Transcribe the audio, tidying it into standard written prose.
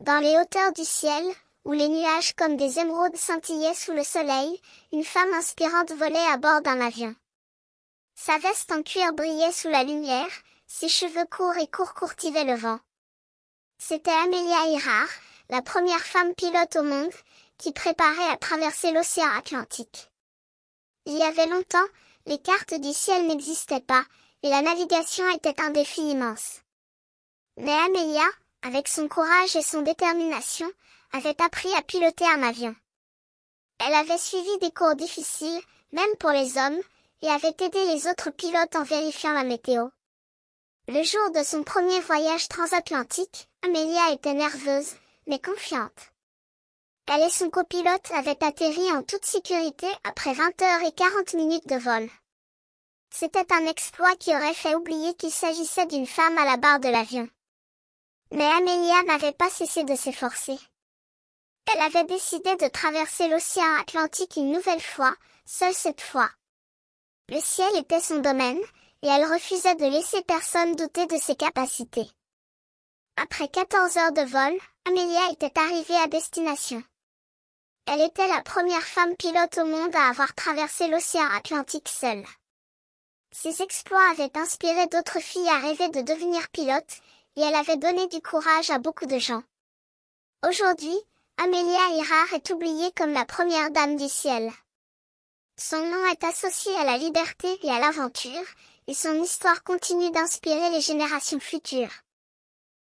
Dans les hauteurs du ciel, où les nuages comme des émeraudes scintillaient sous le soleil, une femme inspirante volait à bord d'un avion. Sa veste en cuir brillait sous la lumière, ses cheveux courts et courts courtivaient le vent. C'était Amelia Earhart, la première femme pilote au monde, qui préparait à traverser l'océan Atlantique. Il y avait longtemps, les cartes du ciel n'existaient pas, et la navigation était un défi immense. Mais Amelia, avec son courage et son détermination, avait appris à piloter un avion. Elle avait suivi des cours difficiles, même pour les hommes, et avait aidé les autres pilotes en vérifiant la météo. Le jour de son premier voyage transatlantique, Amelia était nerveuse, mais confiante. Elle et son copilote avaient atterri en toute sécurité après 20 heures et 40 minutes de vol. C'était un exploit qui aurait fait oublier qu'il s'agissait d'une femme à la barre de l'avion. Mais Amelia n'avait pas cessé de s'efforcer. Elle avait décidé de traverser l'océan Atlantique une nouvelle fois, seule cette fois. Le ciel était son domaine, et elle refusait de laisser personne douter de ses capacités. Après 14 heures de vol, Amelia était arrivée à destination. Elle était la première femme pilote au monde à avoir traversé l'océan Atlantique seule. Ses exploits avaient inspiré d'autres filles à rêver de devenir pilote, et elle avait donné du courage à beaucoup de gens. Aujourd'hui, Amelia Earhart est oubliée comme la première dame du ciel. Son nom est associé à la liberté et à l'aventure, et son histoire continue d'inspirer les générations futures.